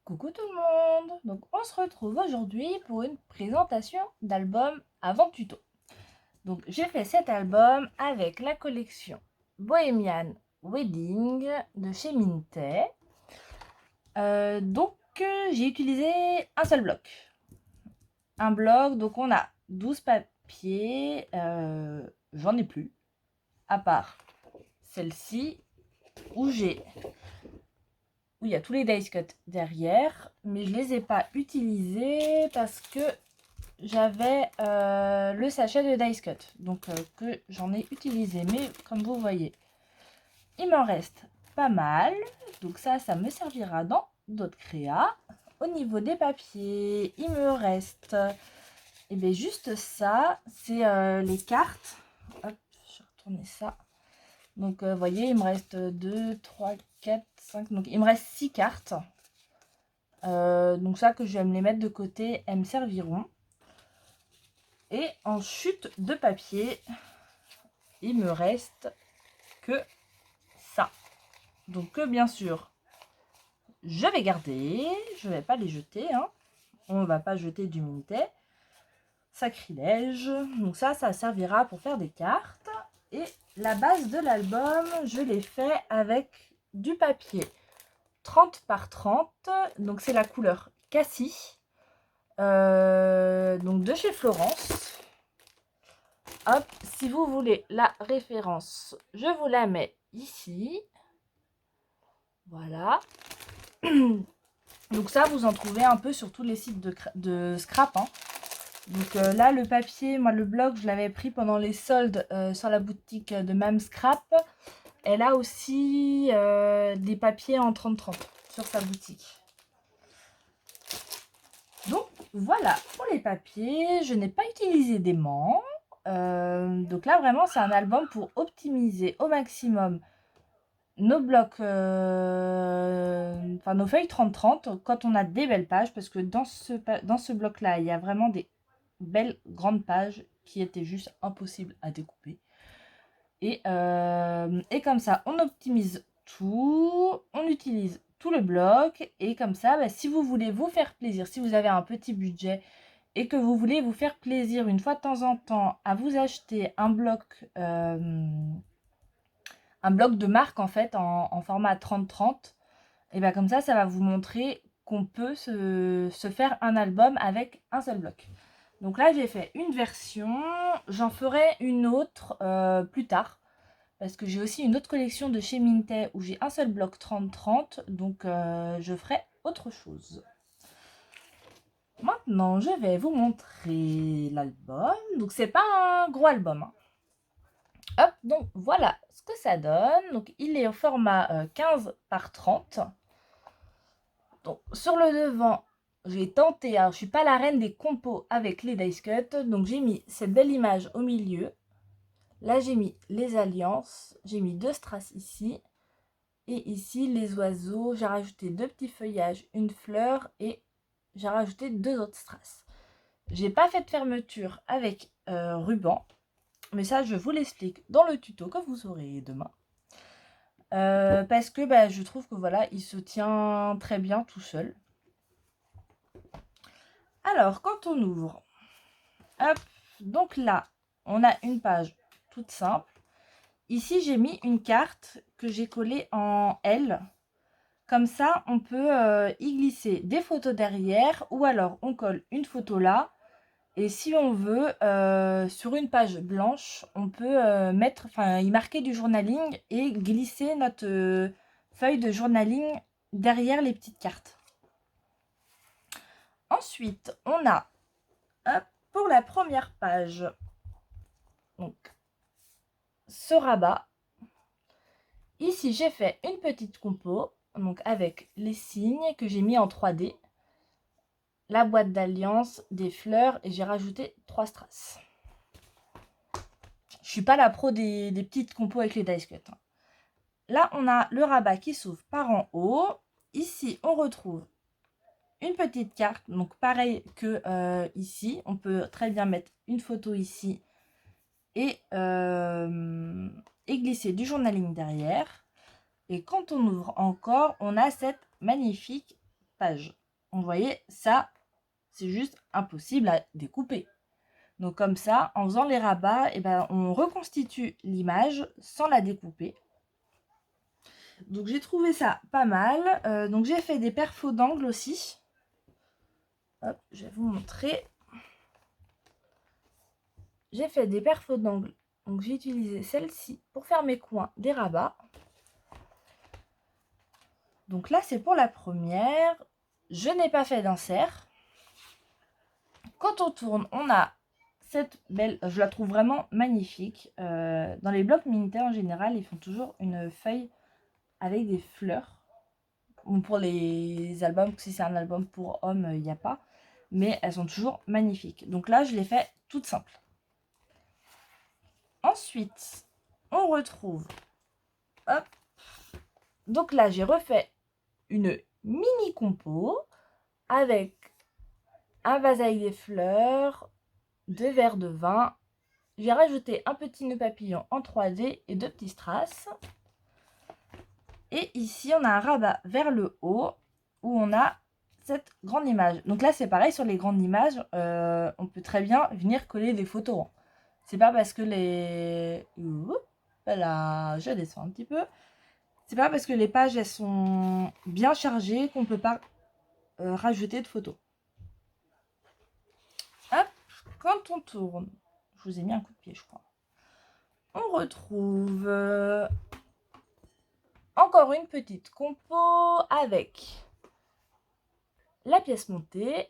Coucou tout le monde! Donc on se retrouve aujourd'hui pour une présentation d'album avant tuto. Donc j'ai fait cet album avec la collection Bohemian Wedding de chez Minté. J'ai utilisé un seul bloc. Un bloc, donc on a 12 papiers, j'en ai plus, à part celle-ci où il y a tous les dice cut derrière, mais je les ai pas utilisés parce que j'avais le sachet de dice cut, donc que j'en ai utilisé, mais comme vous voyez, il m'en reste pas mal, donc ça me servira dans d'autres créas. Au niveau des papiers, il me reste et bien juste ça, c'est les cartes. Hop, je vais retourner ça. Donc vous voyez, il me reste 2, 3, 4, 5, donc il me reste 6 cartes. Donc ça que je vais me les mettre de côté, elles me serviront. Et en chute de papier, il me reste que ça. Donc bien sûr, je vais garder, je ne vais pas les jeter. Hein. On ne va pas jeter du Minté. Sacrilège. Donc ça servira pour faire des cartes. Et la base de l'album, je l'ai fait avec du papier 30 par 30. Donc c'est la couleur Cassis. Donc de chez Florence. Hop, si vous voulez la référence, je vous la mets ici. Voilà. Donc ça, vous en trouvez un peu sur tous les sites de scrap. Hein. Donc là, le papier, moi le bloc, je l'avais pris pendant les soldes sur la boutique de Mam Scrap. Elle a aussi des papiers en 30-30 sur sa boutique. Donc voilà pour les papiers. Je n'ai pas utilisé d'aimant. Donc là, vraiment, c'est un album pour optimiser au maximum nos blocs, enfin nos feuilles 30-30 quand on a des belles pages, parce que dans ce bloc-là, il y a vraiment des belles grandes pages qui étaient juste impossibles à découper. Et comme ça, on optimise tout, on utilise tout le bloc, et comme ça, bah, si vous voulez vous faire plaisir, si vous avez un petit budget, et que vous voulez vous faire plaisir une fois de temps en temps à vous acheter un bloc de marque en fait en format 30-30, et bien comme ça va vous montrer qu'on peut se faire un album avec un seul bloc. Donc là j'ai fait une version, j'en ferai une autre plus tard, parce que j'ai aussi une autre collection de chez Minté où j'ai un seul bloc 30-30, donc je ferai autre chose. Maintenant je vais vous montrer l'album, donc c'est pas un gros album, hein. Hop, donc voilà ce que ça donne. Donc il est au format 15 par 30. Donc sur le devant, j'ai tenté, alors je suis pas la reine des compos avec les dice cut, donc j'ai mis cette belle image au milieu. Là j'ai mis les alliances, j'ai mis 2 strass ici. Et ici les oiseaux, j'ai rajouté 2 petits feuillages, une fleur et j'ai rajouté 2 autres strass. J'ai pas fait de fermeture avec ruban. Mais ça, je vous l'explique dans le tuto que vous aurez demain. Parce que je trouve que voilà, il se tient très bien tout seul. Alors, quand on ouvre, hop, donc là, on a une page toute simple. Ici, j'ai mis une carte que j'ai collée en L. Comme ça, on peut y glisser des photos derrière, ou alors on colle une photo là. Et si on veut, sur une page blanche, on peut y marquer du journaling et glisser notre feuille de journaling derrière les petites cartes. Ensuite, on a, hop, pour la première page, donc, ce rabat. Ici, j'ai fait une petite compo, donc avec les signes que j'ai mis en 3D, la boîte d'alliance, des fleurs, et j'ai rajouté 3 strass. Je suis pas la pro des petites compos avec les dice cut. Hein. Là, on a le rabat qui s'ouvre par en haut. Ici, on retrouve une petite carte. Donc, pareil que ici. On peut très bien mettre une photo ici et glisser du journaling derrière. Et quand on ouvre encore, on a cette magnifique page. Vous voyez, ça, c'est juste impossible à découper. Donc comme ça, en faisant les rabats, on reconstitue l'image sans la découper. Donc j'ai trouvé ça pas mal. Donc j'ai fait des perfos d'angle aussi. Hop, je vais vous montrer. J'ai fait des perfos d'angle. Donc j'ai utilisé celle-ci pour faire mes coins des rabats. Donc là c'est pour la première. Je n'ai pas fait d'insert. Quand on tourne, on a cette belle, je la trouve vraiment magnifique. Dans les blocs Minter en général, ils font toujours une feuille avec des fleurs. Bon, pour les albums, si c'est un album pour hommes, il n'y a pas. Mais elles sont toujours magnifiques. Donc là, je l'ai fait toute simple. Ensuite, on retrouve... Hop. Donc là, j'ai refait une mini compo avec un vase avec des fleurs, 2 verres de vin. J'ai rajouté un petit nœud papillon en 3D et 2 petits strass. Et ici, on a un rabat vers le haut où on a cette grande image. Donc là, c'est pareil, sur les grandes images, on peut très bien venir coller des photos. C'est pas parce que les... Voilà, je descends un petit peu. C'est pas parce que les pages, elles sont bien chargées qu'on peut pas rajouter de photos. Hop, quand on tourne, je vous ai mis un coup de pied, je crois. On retrouve encore une petite compo avec la pièce montée,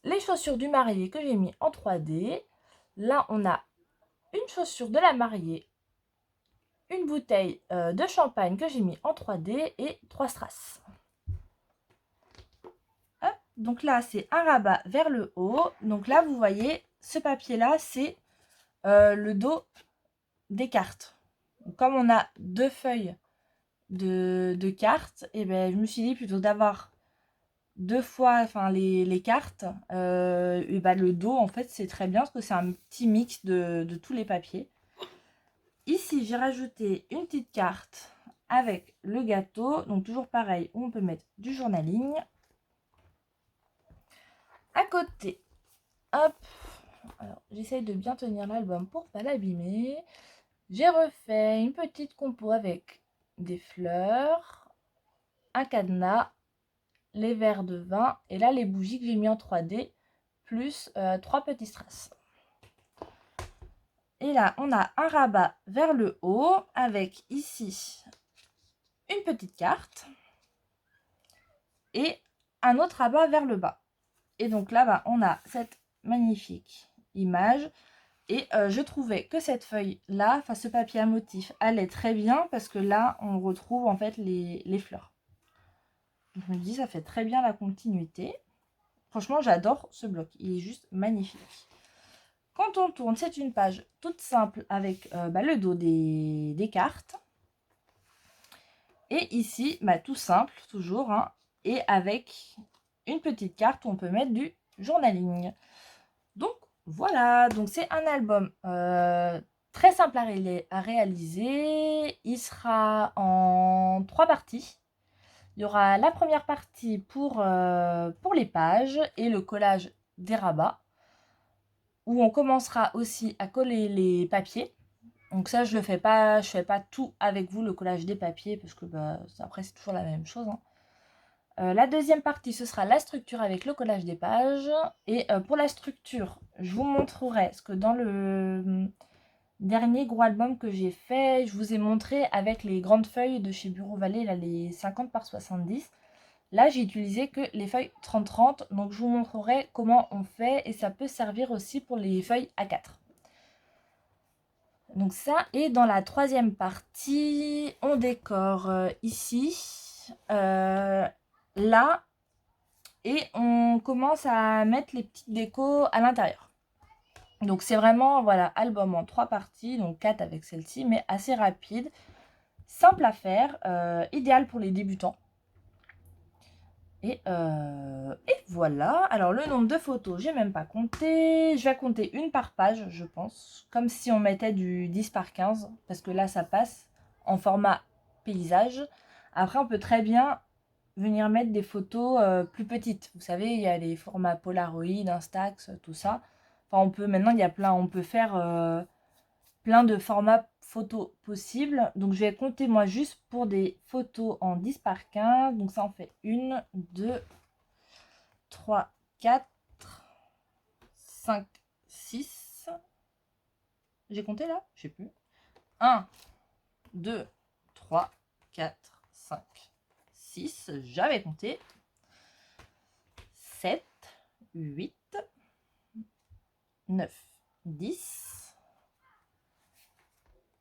les chaussures du marié que j'ai mis en 3D. Là, on a une chaussure de la mariée, une bouteille de champagne que j'ai mis en 3D et 3 strass. Hop, donc là, c'est un rabat vers le haut. Donc là, vous voyez, ce papier-là, c'est le dos des cartes. Donc, comme on a 2 feuilles de cartes, et je me suis dit plutôt d'avoir 2 fois les cartes, le dos en fait c'est très bien parce que c'est un petit mix de tous les papiers. Ici j'ai rajouté une petite carte avec le gâteau, donc toujours pareil où on peut mettre du journaling. À côté, hop, alors j'essaye de bien tenir l'album pour pas l'abîmer. J'ai refait une petite compo avec des fleurs, un cadenas, les verres de vin et là les bougies que j'ai mis en 3D plus 3 petits strass. Et là on a un rabat vers le haut avec ici une petite carte et un autre rabat vers le bas. Et donc là on a cette magnifique image. Et je trouvais que cette feuille là, enfin ce papier à motif allait très bien parce que là on retrouve en fait les fleurs. Je me dis ça fait très bien la continuité. Franchement j'adore ce bloc, il est juste magnifique. Quand on tourne, c'est une page toute simple avec le dos des cartes. Et ici, tout simple toujours, hein, et avec une petite carte où on peut mettre du journaling. Donc voilà, donc c'est un album très simple à réaliser. Il sera en 3 parties. Il y aura la première partie pour les pages et le collage des rabats, où on commencera aussi à coller les papiers. Donc ça, je fais pas tout avec vous, le collage des papiers, parce que après, c'est toujours la même chose, hein. La deuxième partie, ce sera la structure avec le collage des pages. Et pour la structure, je vous montrerai ce que dans le dernier gros album que j'ai fait, je vous ai montré avec les grandes feuilles de chez Bureau Vallée, là, les 50 par 70. Là, j'ai utilisé que les feuilles 30-30, donc je vous montrerai comment on fait et ça peut servir aussi pour les feuilles A4. Donc ça, et dans la troisième partie, on décore ici, là, et on commence à mettre les petites décos à l'intérieur. Donc c'est vraiment, voilà, album en 3 parties, donc 4 avec celle-ci, mais assez rapide, simple à faire, idéal pour les débutants. Et voilà, alors le nombre de photos, j'ai même pas compté, je vais compter une par page, je pense, comme si on mettait du 10 par 15, parce que là ça passe en format paysage. Après on peut très bien venir mettre des photos plus petites. Vous savez, il y a les formats Polaroid, Instax, tout ça. Enfin, maintenant, il y a on peut faire plein de formats photos possibles. Donc, je vais compter moi juste pour des photos en 10 par 15. Donc, ça en fait 1, 2, 3, 4, 5, 6. J'ai compté là? Je sais plus. 1, 2, 3, 4, 5, 6. J'avais compté. 7, 8, 9, 10,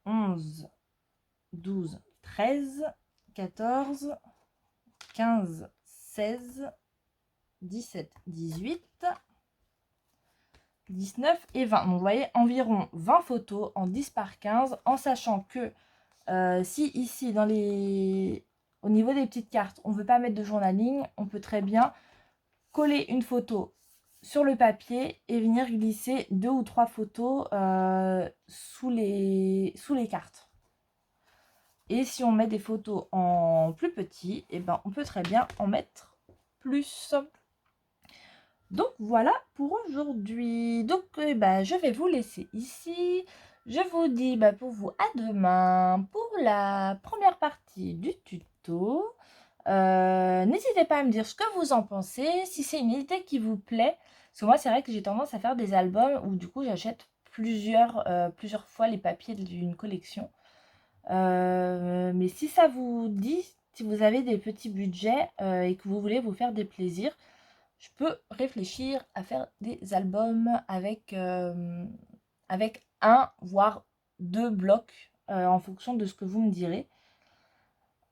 11, 12, 13, 14, 15, 16, 17, 18, 19 et 20. Donc, vous voyez, environ 20 photos en 10 par 15, en sachant que si ici, au niveau des petites cartes, on ne veut pas mettre de journaling, on peut très bien coller une photo sur le papier et venir glisser 2 ou 3 photos sous les cartes. Et si on met des photos en plus petit, et ben on peut très bien en mettre plus. Donc voilà pour aujourd'hui. Donc je vais vous laisser ici. Je vous dis pour vous à demain pour la première partie du tuto. N'hésitez pas à me dire ce que vous en pensez, si c'est une idée qui vous plaît. Parce que moi, c'est vrai que j'ai tendance à faire des albums où du coup, j'achète plusieurs fois les papiers d'une collection. Mais si ça vous dit, si vous avez des petits budgets et que vous voulez vous faire des plaisirs, je peux réfléchir à faire des albums avec un, voire 2 blocs en fonction de ce que vous me direz.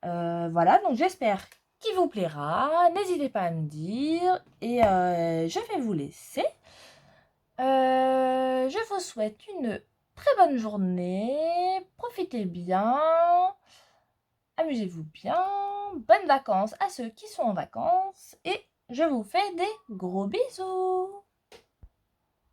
Voilà, donc j'espère qu'il vous plaira. N'hésitez pas à me dire. Et je vais vous laisser. Je vous souhaite une très bonne journée. Profitez bien. Amusez-vous bien. Bonnes vacances à ceux qui sont en vacances. Et je vous fais des gros bisous.